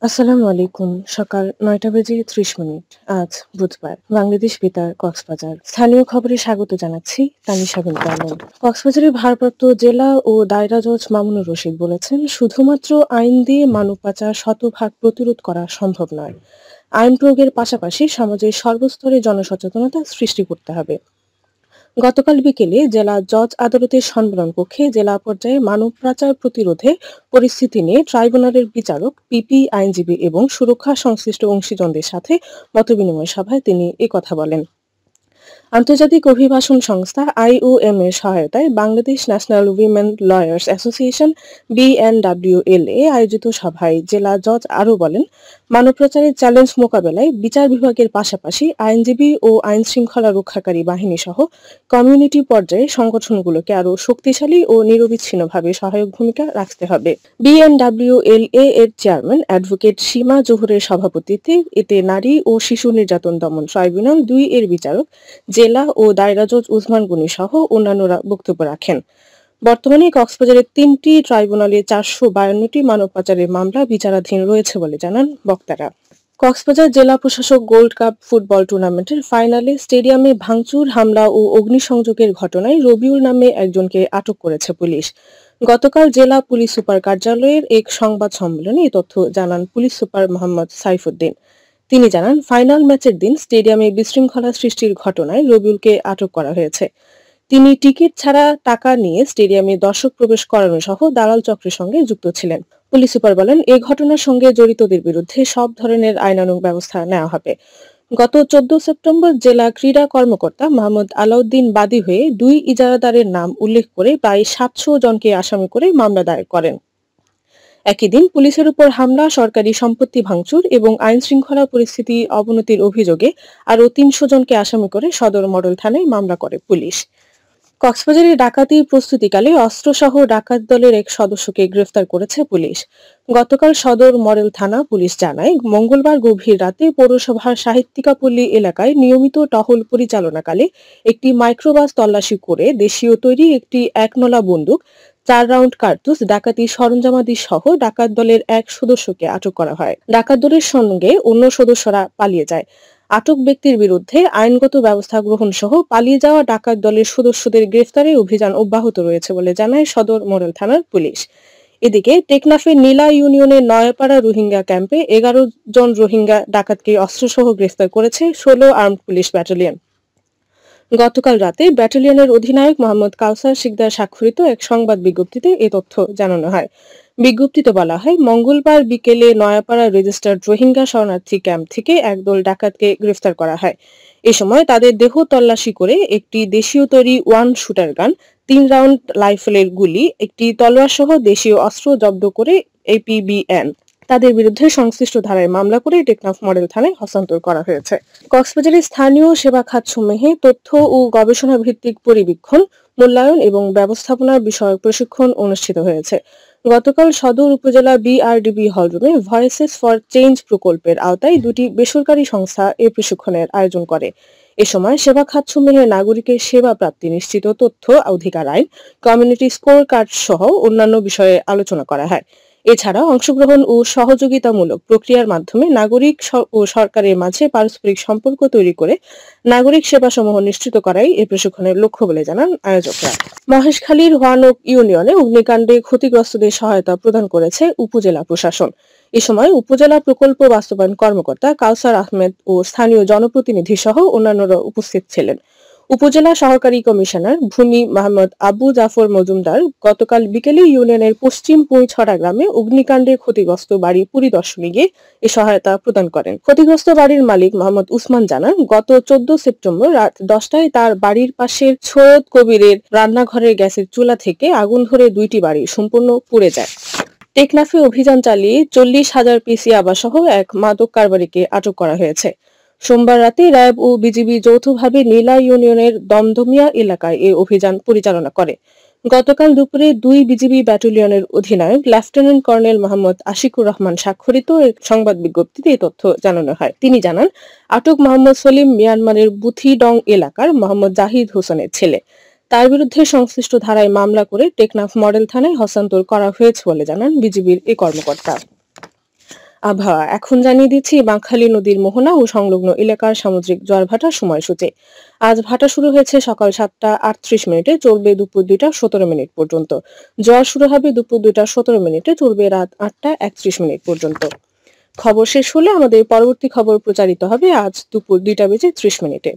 আসসালামু আলাইকুম। সকাল ৯টা বেজে ৩০ মিনিট। আজ বুধবার। বাংলাদেশ বেতার কক্সবাজার। স্থানীয় খবরে স্বাগত জানাচ্ছি তানিশা বিনতে আলম। কক্সবাজারের ভারপ্রাপ্ত জেলা ও দায়রা জজ মামুনুর রশিদ বলেছেন, শুধুমাত্র আইন দিয়ে মানব পাচার শতভাগ প্রতিরোধ করা সম্ভব নয়। আইন প্রয়োগের পাশাপাশি সমাজের সর্বস্তরে জনসচেতনতা সৃষ্টি করতে হবে। গতকাল বিকেলে জেলা জজ আদালতের সম্মেলন কক্ষে জেলা পর্যায়ে মানব পাচার প্রতিরোধে পরিস্থিতি নিয়ে ট্রাইব্যুনালের বিচারক, পিপি, আইনজীবী এবং সুরক্ষা সংশ্লিষ্ট অংশীজনদের সাথে মতবিনিময় সভায় তিনি একথা বলেন। আন্তর্জাতিক অভিবাসন সংস্থা IOM এর সহায়তায় Bangladesh national women lawyers association BNWLA আয়োজিত সভায় জেলা জজ আরও বলেন, মানব পাচারের চ্যালেঞ্জ মোকাবেলায় বিচার বিভাগের পাশাপাশি আইনজীবী ও আইন শৃঙ্খলা রক্ষাকারী বাহিনী সহ কমিউনিটি পর্যায়ে সংগঠনগুলোকে আরও শক্তিশালী ও নিরবিচ্ছিন্নভাবে সহায়ক ভূমিকা রাখতে হবে। BNWLA এর চেয়ারম্যান অ্যাডভোকেট সীমা জহুরের সভাপতিত্বে এতে নারী ও শিশু নির্যাতন দমন ট্রাইব্যুনাল ২ এর বিচারক, জেলা ও দায়রা জজ উসমান গনি সহ অন্যান্যরা বক্তব্য রাখেন। বর্তমানে কক্সবাজারের ৩টি ট্রাইব্যুনালে ৪৫২টি মানব পাচারের মামলা বিচারাধীন রয়েছে বলে জানান বক্তারা। কক্সবাজার জেলা প্রশাসক গোল্ড কাপ ফুটবল টুর্নামেন্টের ফাইনালে স্টেডিয়ামে ভাঙচুর, হামলা ও অগ্নিসংযোগের ঘটনায় রবিউল নামে একজনকে আটক করেছে পুলিশ। গতকাল জেলা পুলিশ সুপার কার্যালয়ের এক সংবাদ সম্মেলনে এ তথ্য জানান পুলিশ সুপার মোহাম্মদ সাইফুদ্দিন। তিনি জানান, ফাইনাল ম্যাচের দিন স্টেডিয়ামে বিশৃঙ্খলা সৃষ্টির ঘটনায় রবিউলকে আটক করা হয়েছে। তিনি টিকিট ছাড়া টাকা নিয়ে স্টেডিয়ামে দর্শক প্রবেশ করানো সহ দালাল চক্রের সঙ্গে যুক্ত ছিলেন। পুলিশ সুপার বলেন, এ ঘটনার সঙ্গে জড়িতদের বিরুদ্ধে সব ধরনের আইনানুগ ব্যবস্থা নেওয়া হবে। গত ১৪ সেপ্টেম্বর জেলা ক্রীড়া কর্মকর্তা মোহাম্মদ আলাউদ্দিন বাদী হয়ে ২ ইজারাদারের নাম উল্লেখ করে প্রায় ৭০০ জনকে আসামি করে মামলা দায়ের করেন। একই দিন পুলিশের উপর হামলা, সরকারি সম্পত্তি ভাঙচুর এবং আইন শৃঙ্খলা পরিস্থিতি অবনতির অভিযোগে আরও ৩০০ জনকে আসামি করে সদর মডেল থানায় মামলা করে পুলিশ। কক্সবাজারে ডাকাতির প্রস্তুতিকালে অস্ত্রসহ ডাকাত দলের এক সদস্যকে গ্রেফতার করেছে পুলিশ। গতকাল সদর মডেল থানা পুলিশ জানায়, মঙ্গলবার গভীর রাতে পৌরসভার সাহিত্যিকাপল্লী এলাকায় নিয়মিত টহল পরিচালনাকালে একটি মাইক্রোবাস তল্লাশি করে দেশীয় তৈরি একটি একনলা বন্দুক, ৪ রাউন্ড কার্তুজ, ডাকাতির সরঞ্জামাদি সহ ডাকাত দলের এক সদস্যকে আটক করা হয়। ডাকাত দলের সঙ্গে অন্য সদস্যরা পালিয়ে যায়। আটক ব্যক্তির বিরুদ্ধে আইনগত ব্যবস্থা গ্রহণ সহ পালিয়ে যাওয়া ডাকাত দলের সদস্যদের গ্রেফতারে অভিযান অব্যাহত রয়েছে বলে জানায় সদর মডেল থানার পুলিশ। এদিকে টেকনাফের নীলা ইউনিয়নের নয়াপাড়া রোহিঙ্গা ক্যাম্পে ১১ জন রোহিঙ্গা ডাকাতকে অস্ত্রসহ গ্রেফতার করেছে ১৬ আর্মড পুলিশ ব্যাটালিয়ন। গতকাল রাতে ব্যাটালিয়নের অধিনায়ক মোহাম্মদ কাউসার শিকদার স্বাক্ষরিত এক সংবাদ বিজ্ঞপ্তিতে এ তথ্য জানানো হয়। বিজ্ঞপ্তিতে বলা হয়, মঙ্গলবার বিকেলে নয়াপাড়া রেজিস্টার্ড রোহিঙ্গা শরণার্থী ক্যাম্প থেকে একদল ডাকাতকে গ্রেফতার করা হয়। এ সময় তাদের দেহ তল্লাশি করে একটি দেশীয় তৈরি 1 শুটার গান, ৩ রাউন্ড রাইফেলের গুলি, একটি তলোয়ার সহ দেশীয় অস্ত্র জব্দ করে APBN তাদের বিরুদ্ধে সংশ্লিষ্ট ধারায় মামলা করে টেকনাফ মডেল থানায় হস্তান্তর করা হয়েছে। কক্সবাজারের স্থানীয় সেবা খাতসমূহে তথ্য ও গবেষণা ভিত্তিক পরিবীক্ষণ, মূল্যায়ন এবং ব্যবস্থাপনা বিষয়ক প্রশিক্ষণ অনুষ্ঠিত হয়েছে। গতকাল সদর উপজেলা BRDB হলরুমে ভয়েসেস ফর চেঞ্জ প্রকল্পের আওতায় ২টি বেসরকারি সংস্থা এ প্রশিক্ষণের আয়োজন করে। এ সময় সেবা খাতসমূহে নাগরিকের সেবা প্রাপ্তি নিশ্চিত, তথ্য অধিকার আইন, কমিউনিটি স্কোর কার্ড সহ অন্যান্য বিষয়ে আলোচনা করা হয়। এছাড়া অংশগ্রহণ ও সহযোগিতামূলক প্রক্রিয়ার মাধ্যমে নাগরিক ও সরকারের মাঝে পারস্পরিক সম্পর্ক তৈরি করে নাগরিক সেবাসমূহ নিশ্চিত করাই এ প্রশিক্ষণের লক্ষ্য বলে জানান আয়োজকরা। মহেশখালীর হোয়ানক ইউনিয়নে অগ্নিকাণ্ডে ক্ষতিগ্রস্তদের সহায়তা প্রদান করেছে উপজেলা প্রশাসন। এ সময় উপজেলা প্রকল্প বাস্তবায়ন কর্মকর্তা কাউসার আহমেদ ও স্থানীয় জনপ্রতিনিধি সহ অন্যান্যরা উপস্থিত ছিলেন। উপজেলা সহকারী কমিশনার ভূমি মোহাম্মদ আবু জাফর মজুমদার গতকাল বিকেলে ইউনিয়নের পশ্চিম পুঁইছড়া গ্রামে অগ্নিকাণ্ডে ক্ষতিগ্রস্ত বাড়ি পরিদর্শনে গিয়ে এ সহায়তা প্রদান করেন। ক্ষতিগ্রস্ত বাড়ির মালিক মোহাম্মদ উসমান জানান, গত ১৪ সেপ্টেম্বর রাত 10টায় তার বাড়ির পাশের সৈয়দ কবিরের রান্নাঘরের গ্যাসের চুলা থেকে আগুন ধরে ২টি বাড়ি সম্পূর্ণ পুড়ে যায়। টেকনাফে অভিযান চালিয়ে ৪০,০০০ পিস ইয়াবাসহ এক মাদক কারবারিকে আটক করা হয়েছে। সোমবার রাতে র্যাব ও বিজিবি যৌথভাবে নীলা ইউনিয়নের দমদমিয়া এলাকায় এ অভিযান পরিচালনা করে। গতকাল দুপুরে ২ বিজিবি ব্যাটালিয়নের অধিনায়ক লেফটেন্যান্ট কর্নেল মোহাম্মদ আশিকুর রহমান স্বাক্ষরিত এক সংবাদ বিজ্ঞপ্তিতে এই তথ্য জানানো হয়। তিনি জানান, আটক মোহাম্মদ সলিম মিয়ানমারের বুথিডং এলাকার মোহাম্মদ জাহিদ হোসেনের ছেলে। তার বিরুদ্ধে সংশ্লিষ্ট ধারায় মামলা করে টেকনাফ মডেল থানায় হস্তান্তর করা হয়েছে বলে জানান বিজিবির এ কর্মকর্তা। আবহাওয়া এখন জানিয়ে দিচ্ছি বাঁকখালী নদীর মোহনা ও সংলগ্ন এলাকার সামুদ্রিক জোয়ার ভাটার সময়সূচি। আজ ভাটা শুরু হয়েছে সকাল 7টা 38 মিনিটে, চলবে দুপুর 2টা 17 মিনিট পর্যন্ত। জোয়ার শুরু হবে দুপুর 2টা 17 মিনিটে, চলবে রাত 8টা 31 মিনিট পর্যন্ত। খবর শেষ হলে আমাদের পরবর্তী খবর প্রচারিত হবে আজ দুপুর 2টা বেজে 30 মিনিটে।